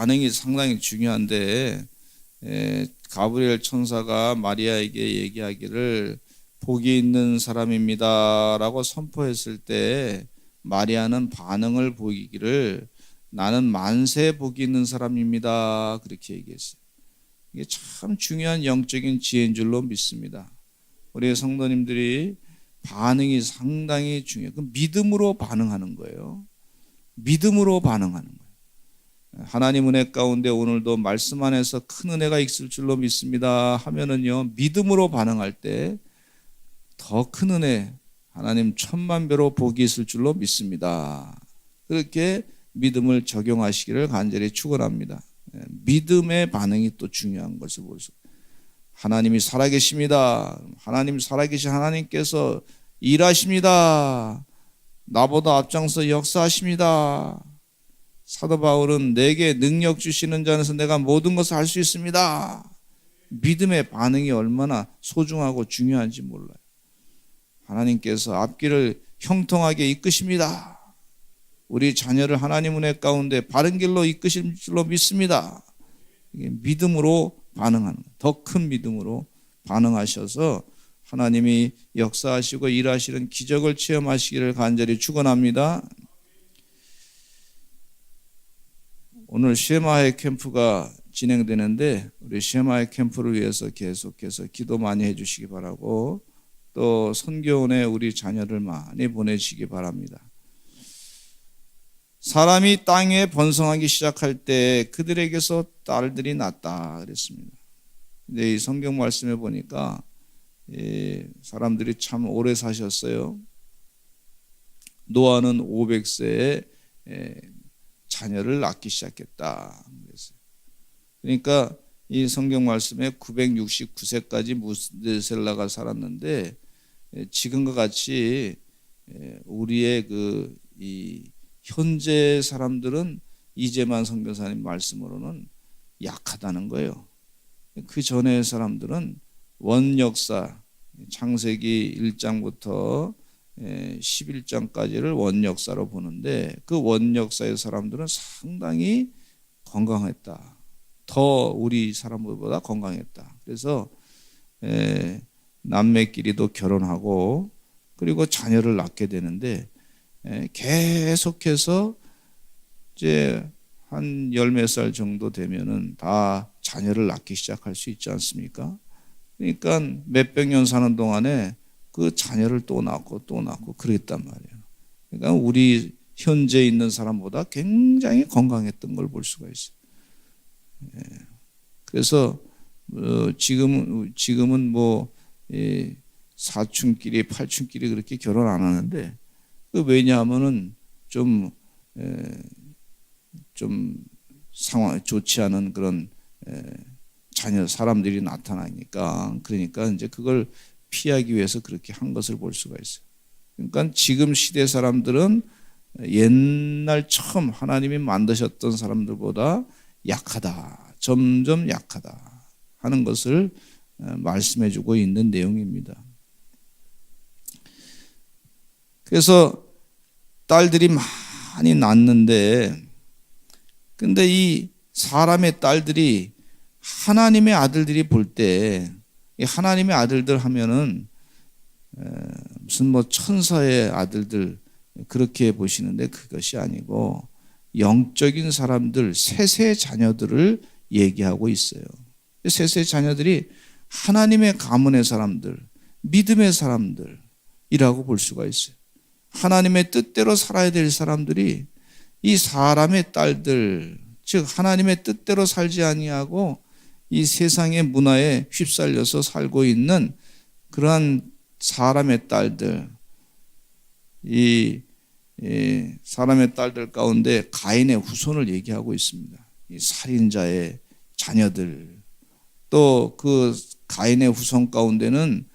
반응이 상당히 중요한데 가브리엘 천사가 마리아에게 얘기하기를 복이 있는 사람입니다 라고 선포했을 때 마리아는 반응을 보이기를 나는 만세 복이 있는 사람입니다 그렇게 얘기했어요. 이게 참 중요한 영적인 지혜인 줄로 믿습니다. 우리 성도님들이 반응이 상당히 중요해요. 그 믿음으로 반응하는 거예요. 믿음으로 반응하는 거예요. 하나님 은혜 가운데 오늘도 말씀 안에서 큰 은혜가 있을 줄로 믿습니다 하면은요, 믿음으로 반응할 때 더 큰 은혜, 하나님 천만 배로 복이 있을 줄로 믿습니다. 그렇게 믿음을 적용하시기를 간절히 축원합니다. 믿음의 반응이 또 중요한 것을 볼 수 있어요. 하나님이 살아계십니다. 하나님 살아계신 하나님께서 일하십니다. 나보다 앞장서 역사하십니다. 사도 바울은 내게 능력 주시는 자 안에서 내가 모든 것을 할 수 있습니다. 믿음의 반응이 얼마나 소중하고 중요한지 몰라요. 하나님께서 앞길을 형통하게 이끄십니다. 우리 자녀를 하나님 은혜 가운데 바른 길로 이끄실 줄로 믿습니다. 이게 믿음으로 반응하는 거예요. 더 큰 믿음으로 반응하셔서 하나님이 역사하시고 일하시는 기적을 체험하시기를 간절히 축원합니다. 오늘 쉐마의 캠프가 진행되는데 우리 쉐마의 캠프를 위해서 계속해서 기도 많이 해주시기 바라고 또 선교원에 우리 자녀를 많이 보내시기 바랍니다. 사람이 땅에 번성하기 시작할 때 그들에게서 딸들이 났다 그랬습니다. 근데 이 성경 말씀에 보니까 사람들이 참 오래 사셨어요. 노아는 500세에 자녀를 낳기 시작했다 그랬어요. 그러니까 이 성경 말씀에 969세까지 무드셀라가 살았는데 지금과 같이 우리의 이 현재 사람들은 이재만 선교사님 말씀으로는 약하다는 거예요. 그 전에 사람들은 원역사 창세기 1장부터 11장까지를 원역사로 보는데 그 원역사의 사람들은 상당히 건강했다. 더 우리 사람들보다 건강했다. 그래서 남매끼리도 결혼하고 그리고 자녀를 낳게 되는데 계속해서 이제 한 열 몇 살 정도 되면은 다 자녀를 낳기 시작할 수 있지 않습니까? 그러니까 몇백 년 사는 동안에 그 자녀를 또 낳고 또 낳고 그랬단 말이에요. 그러니까 우리 현재 있는 사람보다 굉장히 건강했던 걸 볼 수가 있어요. 그래서 지금은 뭐 사춘끼리 팔춘끼리 그렇게 결혼 안 하는데 왜냐하면은 좀 상황 좋지 않은 그런 자녀 사람들이 나타나니까 그러니까 이제 그걸 피하기 위해서 그렇게 한 것을 볼 수가 있어요. 그러니까 지금 시대 사람들은 옛날 처음 하나님이 만드셨던 사람들보다 약하다, 점점 약하다 하는 것을 말씀해 주고 있는 내용입니다. 그래서 딸들이 많이 낳는데 근데 이 사람의 딸들이 하나님의 아들들이 볼 때 하나님의 아들들 하면은 무슨 뭐 천사의 아들들 그렇게 보시는데 그것이 아니고 영적인 사람들 셋의 자녀들을 얘기하고 있어요. 셋의 자녀들이 하나님의 가문의 사람들, 믿음의 사람들이라고 볼 수가 있어요. 하나님의 뜻대로 살아야 될 사람들이 이 사람의 딸들, 즉 하나님의 뜻대로 살지 아니하고 이 세상의 문화에 휩쓸려서 살고 있는 그러한 사람의 딸들, 이 사람의 딸들 가운데 가인의 후손을 얘기하고 있습니다. 이 살인자의 자녀들, 또 그 가인의 후손 가운데는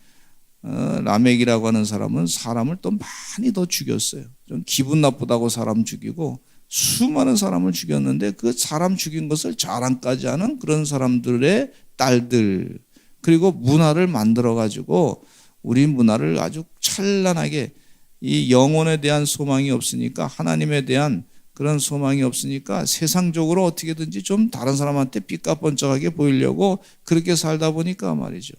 라멕이라고 하는 사람은 사람을 또 많이 더 죽였어요. 좀 기분 나쁘다고 사람 죽이고 수많은 사람을 죽였는데 그 사람 죽인 것을 자랑까지 하는 그런 사람들의 딸들, 그리고 문화를 만들어 가지고 우리 문화를 아주 찬란하게 이 영혼에 대한 소망이 없으니까 하나님에 대한 그런 소망이 없으니까 세상적으로 어떻게든지 좀 다른 사람한테 삐까뻔쩍하게 보이려고 그렇게 살다 보니까 말이죠.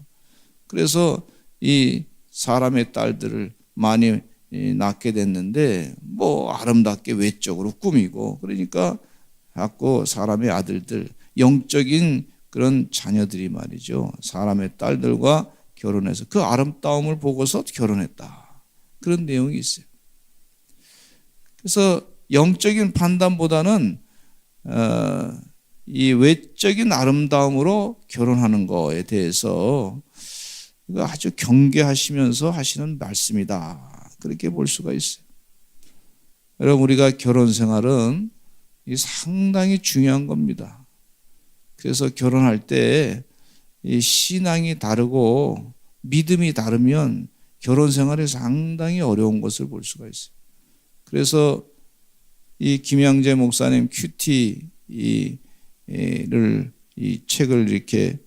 그래서 이 사람의 딸들을 많이 낳게 됐는데 뭐 아름답게 외적으로 꾸미고, 그러니까 자꾸 사람의 아들들, 영적인 그런 자녀들이 말이죠, 사람의 딸들과 결혼해서 그 아름다움을 보고서 결혼했다, 그런 내용이 있어요. 그래서 영적인 판단보다는 이 외적인 아름다움으로 결혼하는 거에 대해서 아주 경계하시면서 하시는 말씀이다, 그렇게 볼 수가 있어요. 여러분, 우리가 결혼 생활은 상당히 중요한 겁니다. 그래서 결혼할 때 이 신앙이 다르고 믿음이 다르면 결혼 생활이 상당히 어려운 것을 볼 수가 있어요. 그래서 이 김양재 목사님 큐티를 이 책을 이렇게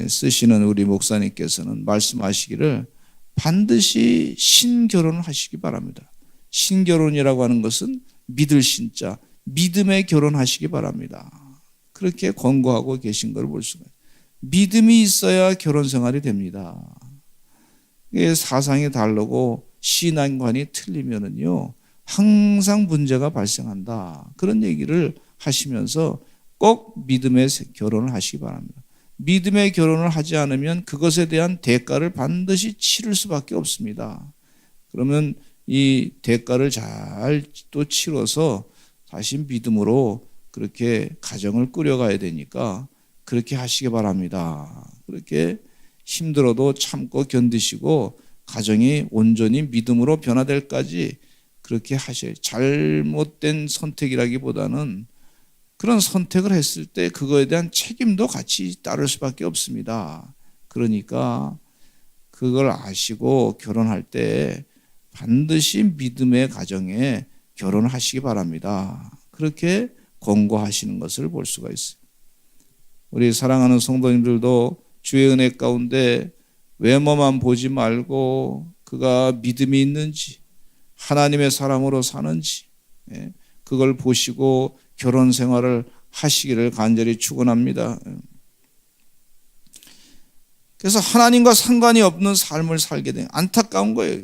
쓰시는 우리 목사님께서는 말씀하시기를 반드시 신결혼을 하시기 바랍니다. 신결혼이라고 하는 것은 믿을 신자, 믿음의 결혼하시기 바랍니다, 그렇게 권고하고 계신 걸 볼 수가 있어요. 믿음이 있어야 결혼 생활이 됩니다. 사상이 다르고 신앙관이 틀리면은요 항상 문제가 발생한다, 그런 얘기를 하시면서 꼭 믿음의 결혼을 하시기 바랍니다. 믿음의 결혼을 하지 않으면 그것에 대한 대가를 반드시 치를 수밖에 없습니다. 그러면 이 대가를 잘 또 치러서 다시 믿음으로 그렇게 가정을 꾸려가야 되니까 그렇게 하시기 바랍니다. 그렇게 힘들어도 참고 견디시고 가정이 온전히 믿음으로 변화될까지 그렇게 하셔야, 잘못된 선택이라기보다는 그런 선택을 했을 때 그거에 대한 책임도 같이 따를 수밖에 없습니다. 그러니까 그걸 아시고 결혼할 때 반드시 믿음의 가정에 결혼을 하시기 바랍니다, 그렇게 권고하시는 것을 볼 수가 있어요. 우리 사랑하는 성도님들도 주의 은혜 가운데 외모만 보지 말고 그가 믿음이 있는지 하나님의 사람으로 사는지 그걸 보시고 결혼 생활을 하시기를 간절히 축원합니다. 그래서 하나님과 상관이 없는 삶을 살게 되니 안타까운 거예요.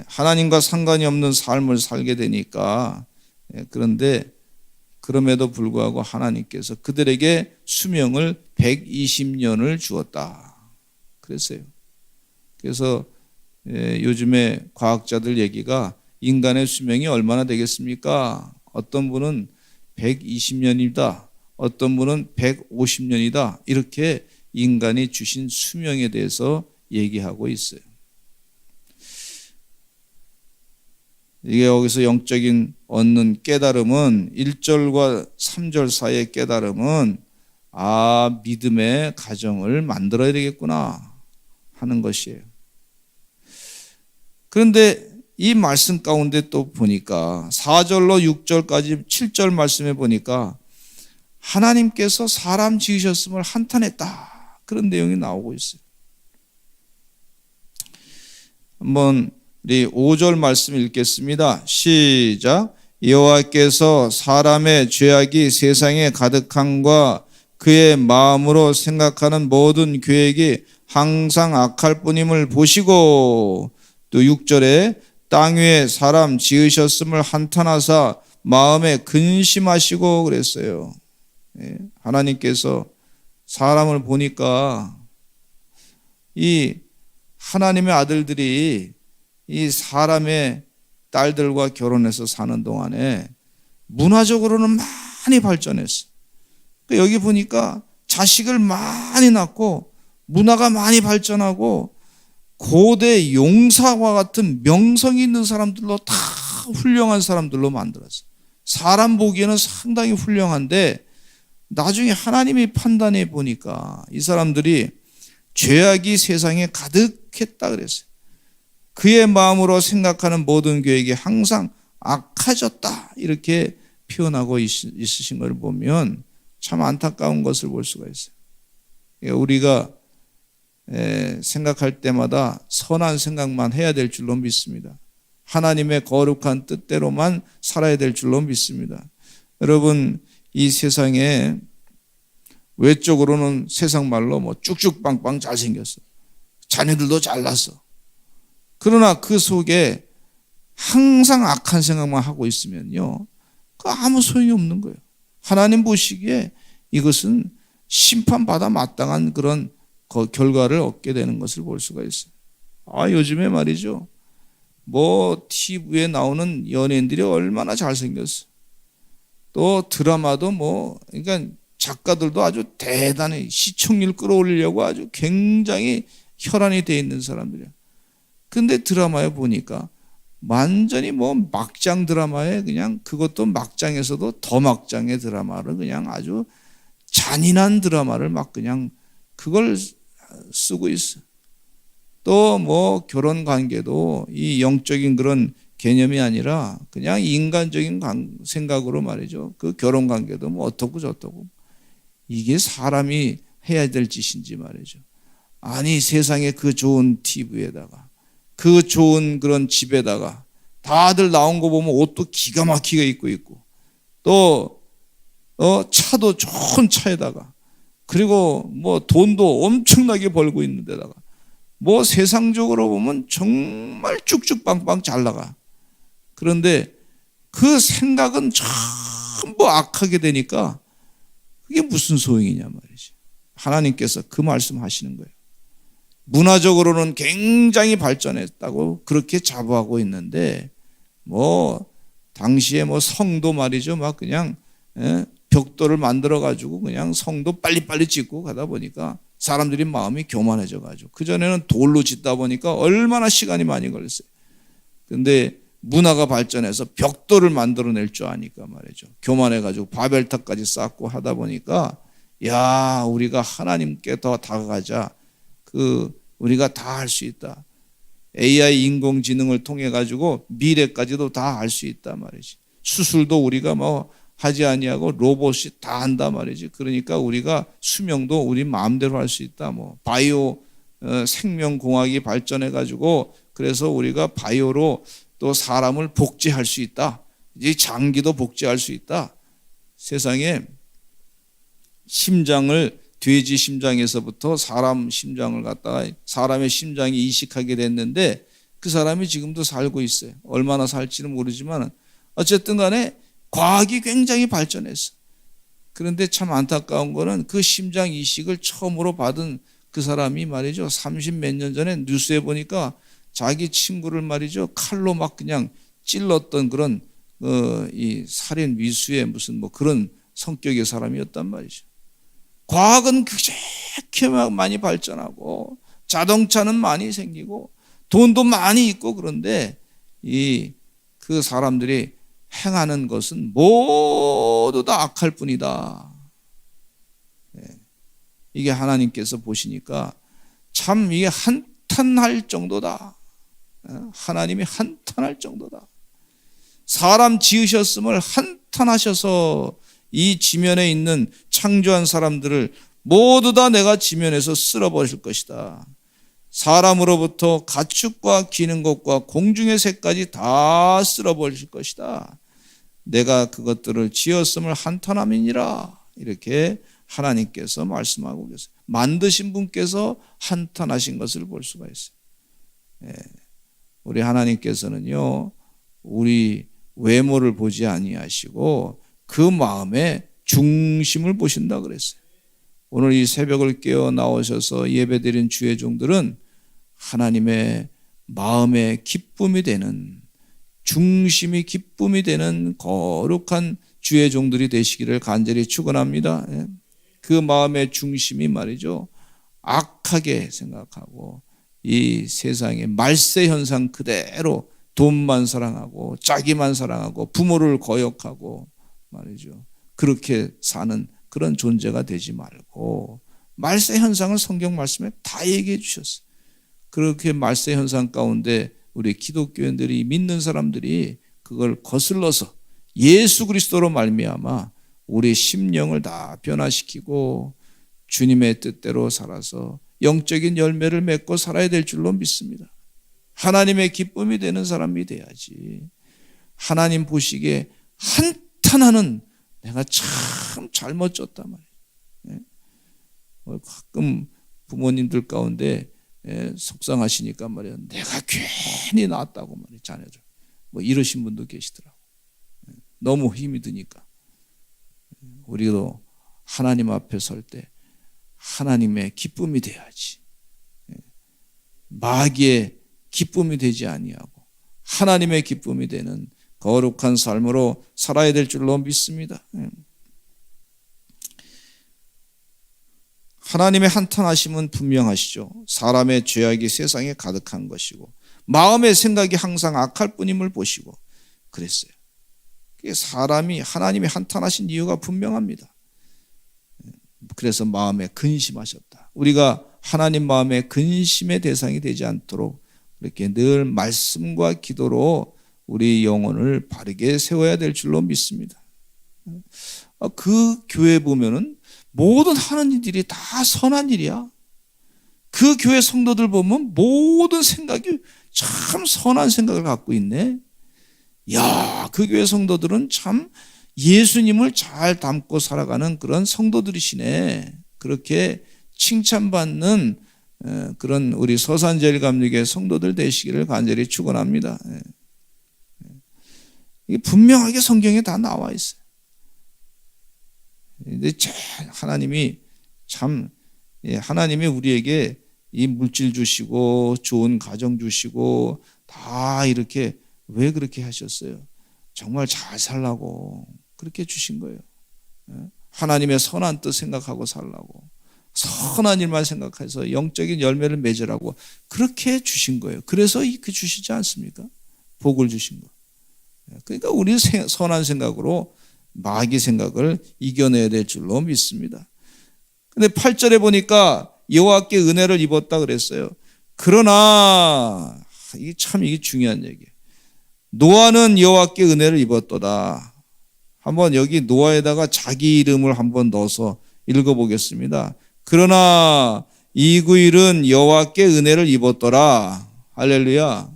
하나님과 상관이 없는 삶을 살게 되니까. 그런데 그럼에도 불구하고 하나님께서 그들에게 수명을 120년을 주었다 그랬어요. 그래서 요즘에 과학자들 얘기가 인간의 수명이 얼마나 되겠습니까? 어떤 분은 120년이다, 어떤 분은 150년이다, 이렇게 인간이 주신 수명에 대해서 얘기하고 있어요. 이게 여기서 영적인 얻는 깨달음은 1절과 3절 사이의 깨달음은 믿음의 가정을 만들어야 되겠구나 하는 것이에요. 그런데 이 말씀 가운데 또 보니까 4절로 6절까지 7절 말씀에 보니까 하나님께서 사람 지으셨음을 한탄했다, 그런 내용이 나오고 있어요. 한번 우리 5절 말씀 읽겠습니다. 시작. 여호와께서 사람의 죄악이 세상에 가득함과 그의 마음으로 생각하는 모든 계획이 항상 악할 뿐임을 보시고, 또 6절에 땅 위에 사람 지으셨음을 한탄하사 마음에 근심하시고 그랬어요. 하나님께서 사람을 보니까 이 하나님의 아들들이 이 사람의 딸들과 결혼해서 사는 동안에 문화적으로는 많이 발전했어. 여기 보니까 자식을 많이 낳고 문화가 많이 발전하고 고대 용사와 같은 명성이 있는 사람들로 다 훌륭한 사람들로 만들었어. 사람 보기에는 상당히 훌륭한데 나중에 하나님이 판단해 보니까 이 사람들이 죄악이 세상에 가득했다 그랬어요. 그의 마음으로 생각하는 모든 계획이 항상 악해졌다, 이렇게 표현하고 있으신 걸 보면 참 안타까운 것을 볼 수가 있어요. 우리가 생각할 때마다 선한 생각만 해야 될 줄로 믿습니다. 하나님의 거룩한 뜻대로만 살아야 될 줄로 믿습니다. 여러분, 이 세상에 외적으로는 세상 말로 뭐 쭉쭉빵빵 잘생겼어. 자녀들도 잘났어. 그러나 그 속에 항상 악한 생각만 하고 있으면요, 그 아무 소용이 없는 거예요. 하나님 보시기에 이것은 심판받아 마땅한 그런 결과를 얻게 되는 것을 볼 수가 있어요. 요즘에 말이죠, 뭐 TV에 나오는 연예인들이 얼마나 잘생겼어. 또 드라마도 그러니까 작가들도 아주 대단히 시청률 끌어올리려고 아주 굉장히 혈안이 돼 있는 사람들이야. 근데 드라마에 보니까 완전히 막장 드라마에 그냥 그것도 막장에서도 더 막장의 드라마를 그냥 아주 잔인한 드라마를 막 그냥 그걸 쓰고 있어. 또 결혼 관계도 이 영적인 그런 개념이 아니라 그냥 인간적인 생각으로 말이죠. 그 결혼 관계도 어떻고 저떻고. 이게 사람이 해야 될 짓인지 말이죠. 아니, 세상에 그 좋은 TV에다가 그 좋은 그런 집에다가 다들 나온 거 보면 옷도 기가 막히게 입고 있고, 또 차도 좋은 차에다가, 그리고 돈도 엄청나게 벌고 있는 데다가 세상적으로 보면 정말 쭉쭉빵빵 잘 나가. 그런데 그 생각은 전부 악하게 되니까 그게 무슨 소용이냐 말이지. 하나님께서 그 말씀하시는 거예요. 문화적으로는 굉장히 발전했다고 그렇게 자부하고 있는데 당시에 성도 말이죠, 막 그냥 벽돌을 만들어 가지고 그냥 성도 빨리빨리 짓고 가다 보니까 사람들이 마음이 교만해져 가지고, 그전에는 돌로 짓다 보니까 얼마나 시간이 많이 걸렸어요. 근데 문화가 발전해서 벽돌을 만들어낼 줄 아니까 말이죠, 교만해 가지고 바벨탑까지 쌓고 하다 보니까, 야, 우리가 하나님께 더 다가가자, 우리가 다 할 수 있다. AI 인공지능을 통해 가지고 미래까지도 다 알 수 있다 말이지. 수술도 우리가 하지 아니하고 로봇이 다 한다 말이지. 그러니까 우리가 수명도 우리 마음대로 할 수 있다. 바이오 생명공학이 발전해 가지고 그래서 우리가 바이오로 또 사람을 복제할 수 있다. 이제 장기도 복제할 수 있다. 세상에 심장을 돼지 심장에서부터 사람 심장을 갖다가 사람의 심장이 이식하게 됐는데 그 사람이 지금도 살고 있어요. 얼마나 살지는 모르지만 어쨌든 간에 과학이 굉장히 발전했어. 그런데 참 안타까운 거는 그 심장 이식을 처음으로 받은 그 사람이 말이죠, 30몇 년 전에 뉴스에 보니까 자기 친구를 말이죠, 칼로 막 그냥 찔렀던 그런 이 살인 미수의 무슨 그런 성격의 사람이었단 말이죠. 과학은 그렇게 많이 발전하고 자동차는 많이 생기고 돈도 많이 있고, 그런데 그 사람들이 행하는 것은 모두 다 악할 뿐이다. 이게 하나님께서 보시니까 참 이게 한탄할 정도다. 하나님이 한탄할 정도다. 사람 지으셨음을 한탄하셔서 이 지면에 있는 창조한 사람들을 모두 다 내가 지면에서 쓸어버릴 것이다. 사람으로부터 가축과 기는 것과 공중의 새까지 다 쓸어버릴 것이다. 내가 그것들을 지었음을 한탄함이니라. 이렇게 하나님께서 말씀하고 계세요. 만드신 분께서 한탄하신 것을 볼 수가 있어요. 우리 하나님께서는요, 우리 외모를 보지 아니하시고 그 마음의 중심을 보신다 그랬어요. 오늘 이 새벽을 깨어 나오셔서 예배드린 주의 종들은 하나님의 마음의 기쁨이 되는, 중심이 기쁨이 되는 거룩한 주의 종들이 되시기를 간절히 축원합니다. 그 마음의 중심이 말이죠, 악하게 생각하고 이 세상의 말세 현상 그대로 돈만 사랑하고 자기만 사랑하고 부모를 거역하고 말이죠, 그렇게 사는 그런 존재가 되지 말고, 말세 현상을 성경 말씀에 다 얘기해 주셨어요. 그렇게 말세 현상 가운데 우리 기독교인들이, 믿는 사람들이 그걸 거슬러서 예수 그리스도로 말미암아 우리 심령을 다 변화시키고 주님의 뜻대로 살아서 영적인 열매를 맺고 살아야 될 줄로 믿습니다. 하나님의 기쁨이 되는 사람이 돼야지. 하나님 보시기에 한탄하는 내가 참 잘못졌단 말이에요. 가끔 부모님들 가운데 속상하시니까 말이야, 내가 괜히 낳았다고 말이야, 자녀들. 뭐 이러신 분도 계시더라고. 너무 힘이 드니까. 우리도 하나님 앞에 설 때 하나님의 기쁨이 돼야지. 마귀의 기쁨이 되지 아니하고 하나님의 기쁨이 되는 거룩한 삶으로 살아야 될 줄로 믿습니다. 하나님의 한탄하심은 분명하시죠. 사람의 죄악이 세상에 가득한 것이고 마음의 생각이 항상 악할 뿐임을 보시고 그랬어요. 사람이 하나님이 한탄하신 이유가 분명합니다. 그래서 마음에 근심하셨다. 우리가 하나님 마음에 근심의 대상이 되지 않도록 이렇게 늘 말씀과 기도로 우리 영혼을 바르게 세워야 될 줄로 믿습니다. 그 교회 보면은 모든 하는 일들이 다 선한 일이야. 그 교회 성도들 보면 모든 생각이 참 선한 생각을 갖고 있네. 야, 그 교회 성도들은 참 예수님을 잘 담고 살아가는 그런 성도들이시네. 그렇게 칭찬받는 그런 우리 서산제일감리교회 성도들 되시기를 간절히 축원합니다. 이게 분명하게 성경에 다 나와 있어요. 근데 하나님이 참, 하나님이 우리에게 이 물질 주시고 좋은 가정 주시고 다 이렇게 왜 그렇게 하셨어요? 정말 잘 살라고 그렇게 주신 거예요. 하나님의 선한 뜻 생각하고 살라고, 선한 일만 생각해서 영적인 열매를 맺으라고 그렇게 주신 거예요. 그래서 이렇게 주시지 않습니까? 복을 주신 거. 그러니까 우리 선한 생각으로 마귀 생각을 이겨내야 될 줄로 믿습니다. 근데 8절에 보니까 여호와께 은혜를 입었다 그랬어요. 그러나 이게 중요한 얘기예요. 노아는 여호와께 은혜를 입었도다. 한번 여기 노아에다가 자기 이름을 한번 넣어서 읽어보겠습니다. 그러나 이구일은 여호와께 은혜를 입었더라. 할렐루야.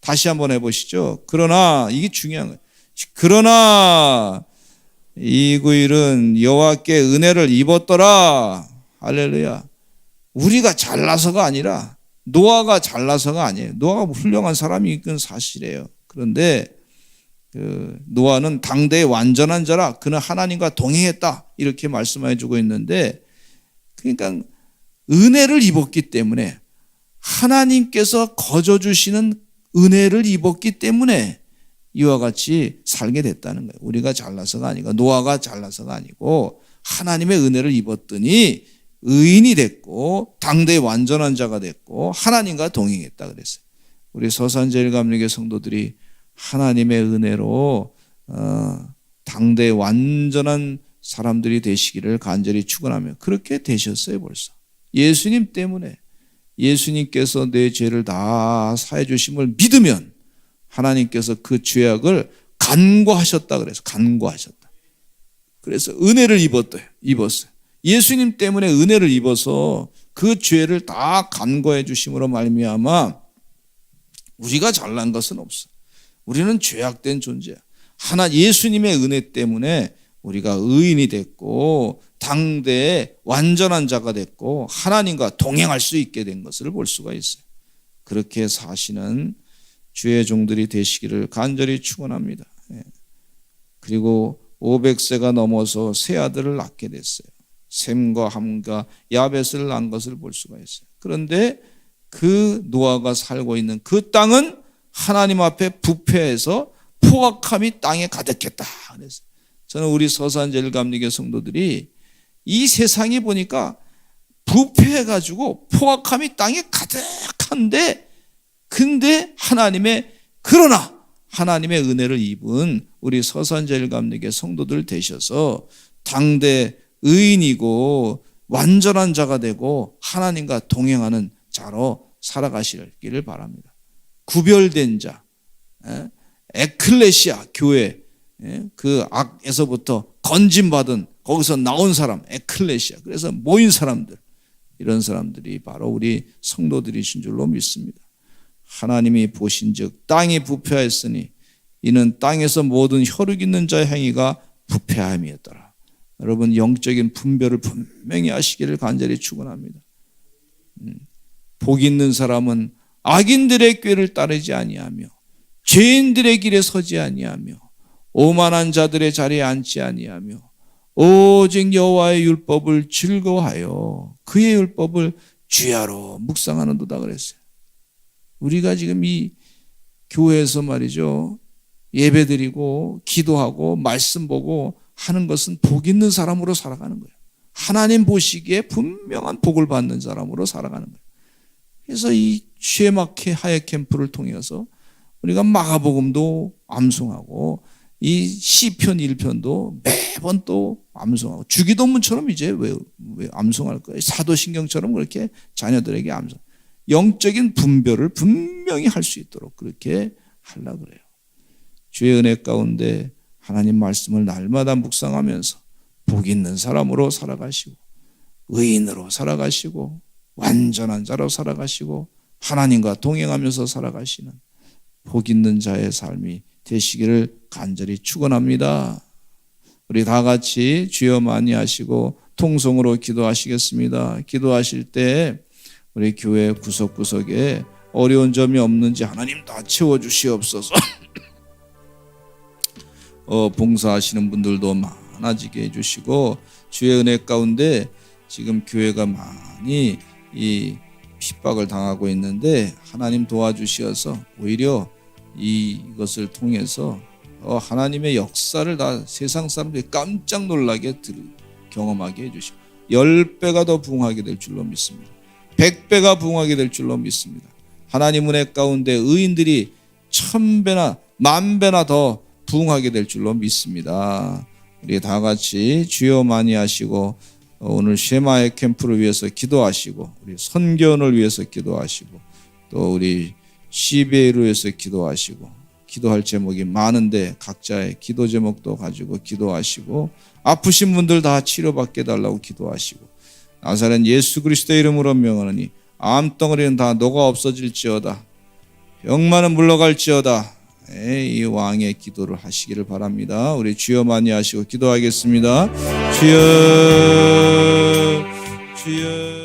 다시 한번 해보시죠. 그러나 이게 중요한 거예요. 그러나 이구일은 여호와께 은혜를 입었더라. 할렐루야. 우리가 잘나서가 아니라, 노아가 잘나서가 아니에요. 노아가 훌륭한 사람이 건 사실이에요. 그런데 노아는 당대의 완전한 자라 그는 하나님과 동행했다 이렇게 말씀해 주고 있는데, 그러니까 은혜를 입었기 때문에, 하나님께서 거저 주시는 은혜를 입었기 때문에 이와 같이 살게 됐다는 거예요. 우리가 잘나서가 아니고, 노아가 잘나서가 아니고 하나님의 은혜를 입었더니 의인이 됐고 당대의 완전한 자가 됐고 하나님과 동행했다 그랬어요. 우리 서산제일감리교 성도들이 하나님의 은혜로 당대의 완전한 사람들이 되시기를 간절히 축원하며 그렇게 되셨어요. 벌써 예수님 때문에, 예수님께서 내 죄를 다 사해 주심을 믿으면 하나님께서 그 죄악을 간구하셨다 그래서 간구하셨다. 그래서 은혜를 입었어요. 예수님 때문에 은혜를 입어서 그 죄를 다 간구해 주심으로 말미암아 우리가 잘난 것은 없어. 우리는 죄악된 존재야. 예수님의 은혜 때문에 우리가 의인이 됐고 당대의 완전한 자가 됐고 하나님과 동행할 수 있게 된 것을 볼 수가 있어요. 그렇게 사시는 주의 종들이 되시기를 간절히 축원합니다. 그리고 500세가 넘어서 세 아들을 낳게 됐어요. 셈과 함과 야벳을 낳은 것을 볼 수가 있어요. 그런데 그 노아가 살고 있는 그 땅은 하나님 앞에 부패해서 포악함이 땅에 가득했다. 그래서 저는 우리 서산제일감리교 성도들이 이 세상에 보니까 부패해가지고 포악함이 땅에 가득한데, 근데 그러나 하나님의 은혜를 입은 우리 서산제일감리교 성도들 되셔서 당대 의인이고 완전한 자가 되고 하나님과 동행하는 자로 살아가시기를 바랍니다. 구별된 자, 에클레시아 교회, 그 악에서부터 건진받은 거기서 나온 사람, 에클레시아, 그래서 모인 사람들, 이런 사람들이 바로 우리 성도들이신 줄로 믿습니다. 하나님이 보신즉 땅이 부패하였으니 이는 땅에서 모든 혈육 있는 자의 행위가 부패함이었더라. 여러분, 영적인 분별을 분명히 하시기를 간절히 축원합니다. 복 있는 사람은 악인들의 꾀를 따르지 아니하며 죄인들의 길에 서지 아니하며 오만한 자들의 자리에 앉지 아니하며 오직 여호와의 율법을 즐거워하여 그의 율법을 주야로 묵상하는도다 그랬어요. 우리가 지금 이 교회에서 말이죠, 예배드리고 기도하고 말씀 보고 하는 것은 복 있는 사람으로 살아가는 거예요. 하나님 보시기에 분명한 복을 받는 사람으로 살아가는 거예요. 그래서 이 쉐마케 하예 캠프를 통해서 우리가 마가복음도 암송하고 이 시편 1편도 매번 또 암송하고 주기도문처럼 이제 왜 암송할 거예요? 사도신경처럼 그렇게 자녀들에게 암송. 영적인 분별을 분명히 할 수 있도록 그렇게 하려고 그래요. 주의 은혜 가운데 하나님 말씀을 날마다 묵상하면서 복 있는 사람으로 살아가시고 의인으로 살아가시고 완전한 자로 살아가시고 하나님과 동행하면서 살아가시는 복 있는 자의 삶이 되시기를 간절히 축원합니다. 우리 다 같이 주여 많이 하시고 통성으로 기도하시겠습니다. 기도하실 때 우리 교회 구석구석에 어려운 점이 없는지 하나님 다 채워주시옵소서. 봉사하시는 분들도 많아지게 해주시고 주의 은혜 가운데 지금 교회가 많이 이 핍박을 당하고 있는데 하나님 도와주시어서 오히려 이것을 통해서 하나님의 역사를 다 세상 사람들이 깜짝 놀라게 경험하게 해주시고 10배가 더 부흥하게 될 줄로 믿습니다. 100배가 부흥하게 될 줄로 믿습니다. 하나님 은혜 가운데 의인들이 1000배나 10,000배나 더 부흥하게 될 줄로 믿습니다. 우리 다 같이 주여 많이 하시고 오늘 쉐마의 캠프를 위해서 기도하시고 우리 선교원을 위해서 기도하시고 또 우리 CBA를 위해서 기도하시고 기도할 제목이 많은데 각자의 기도 제목도 가지고 기도하시고 아프신 분들 다 치료받게 해달라고 기도하시고 나사렛 예수 그리스도의 이름으로 명하노니 암덩어리는 다 녹아 없어질지어다 병만은 물러갈지어다. 이 왕의 기도를 하시기를 바랍니다. 우리 주여 많이 하시고 기도하겠습니다. 주여 주여